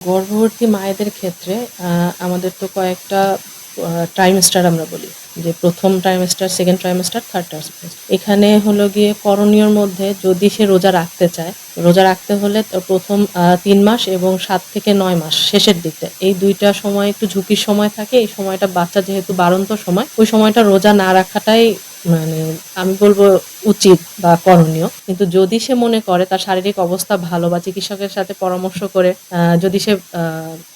গর্ভবতী মায়েদের ক্ষেত্রে আমাদের তো কয়েকটা ট্রাইমেস্টার আমরা বলি যে ১ম trimester, 2nd trimester, 3rd trimester. এখানে হলো গিয়ে করণীয়র মধ্যে যদি সে রোজা রাখতে চায়, রোজা রাখতে হলে ১ম ৩ মাস এবং ৭ থেকে ৯ মাস শেষের দিকটা এই ২ টা সময় একটু ঝুঁকির সময় থাকে। এই সময়টা বাচ্চা যেহেতু বাড়ন্ত সময়, ওই সময়টা রোজা না রাখাটাই মানে আমি বলব উচিত বা করণীয়। কিন্তু যদি সে মনে করে তার শারীরিক অবস্থা ভালো বা চিকিৎসকের সাথে পরামর্শ করে যদি সে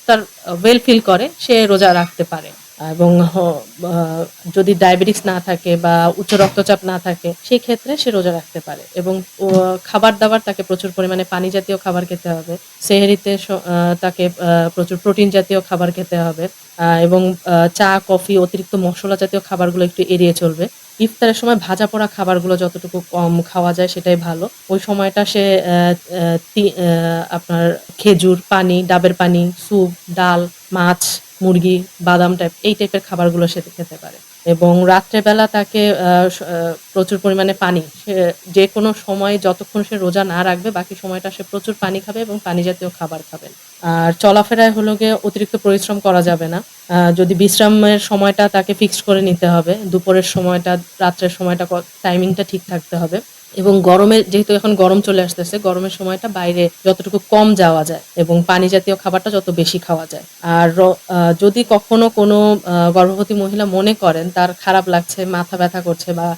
তার ওয়েল ফিল করে সে রোজা রাখতে পারে। এবং যদি ডায়াবেটিস না থাকে বা উচ্চ রক্তচাপ না থাকে সেই ক্ষেত্রে সে রোজা রাখতে পারে। এবং খাবার-দাবার তাকে প্রচুর পরিমাণে পানি জাতীয় খাবার খেতে হবে। সেহরিতে তাকে প্রচুর প্রোটিন জাতীয় খাবার খেতে হবে। এবং চা, কফি, অতিরিক্ত মসলা জাতীয় খাবারগুলো একটু এড়িয়ে চলবে। ইফতারের সময় ভাজাপোড়া খাবারগুলো যতটুকু কম খাওয়া যায় সেটাই ভালো। ওই সময়টা সে আপনার খেজুর, পানি, ডাবের পানি, স্যুপ, ডাল, মাছ, মুরগি, বাদাম এই টাইপের খাবারগুলো সে খেতে পারে। এবং রাত্রেবেলা তাকে প্রচুর পরিমাণে পানি, সে যেকোনো সময় যতক্ষণ সে রোজা না রাখবে বাকি সময়টা সে প্রচুর পানি খাবে এবং পানি জাতীয় খাবার খাবেন। আর চলাফেরায় হলো গিয়ে অতিরিক্ত পরিশ্রম করা যাবে না। যদি বিশ্রামের সময়টা তাকে ফিক্সড করে নিতে হবে। দুপুরের সময়টা, রাত্রের সময়টা টাইমিংটা ঠিক থাকতে হবে। এবং যেহেতু এখন গরম চলে আসতেছে, গরমের সময়টা বাইরে যতটুকু কম যাওয়া যায় এবং পানি জাতীয় খাবারটা যত বেশি খাওয়া যায়। আর যদি কখনো কোনো গর্ভবতী মহিলা মনে করেন তার খারাপ লাগছে, মাথা ব্যথা করছে বা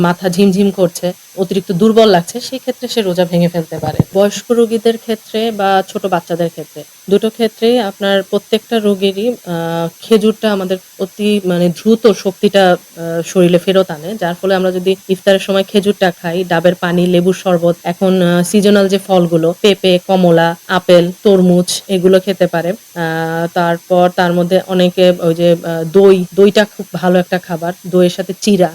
মাথা ঝিমঝিম করছে, অতিরিক্ত দুর্বল লাগছে, সেক্ষেত্রে সে রোজা ভেঙে ফেলতে পারে। বয়স্ক রোগীদের ক্ষেত্রে বা ছোট বাচ্চাদের ক্ষেত্রে দুটো ক্ষেত্রেই আপনার প্রত্যেকটা রোগেরই খেজুরটা আমাদের অতি মানে দ্রুত শক্তিটা শরীরে ফেরত আনে। যার ফলে আমরা যদি ইফতারের সময় খেজুরটা খাই, ডাবের পানি, লেবুর শরবত, এখন সিজনাল যে ফলগুলো পেঁপে, কমলা, আপেল, তরমুজ এগুলো খেতে পারে। তারপর তার মধ্যে অনেকে ওই যে দইটা খুব ভালো একটা খাবার। দইয়ের সাথে চিড়া,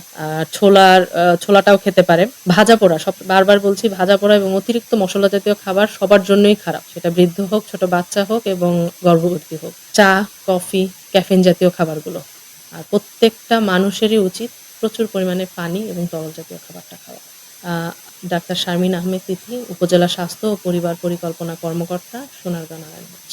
ছোলাটাও খেতে পারে। ভাজাপোড়া, বারবার বলছি ভাজাপোড়া এবং অতিরিক্ত মসলা জাতীয় খাবার সবার জন্যই খারাপ। সেটা বৃদ্ধ হোক, ছোট বাচ্চা হোক এবং গর্ভবতী হোক। চা, কফি, ক্যাফেইন জাতীয় খাবারগুলো। আর প্রত্যেকটা মানুষেরই উচিত প্রচুর পরিমাণে পানি এবং তরল জাতীয় খাবারটা খাওয়া। ডাক্তার শারমিন আহমেদ তিথি, উপজেলা স্বাস্থ্য ও পরিবার পরিকল্পনা কর্মকর্তা, সোনারগাঁ, নারায়ণগঞ্জ।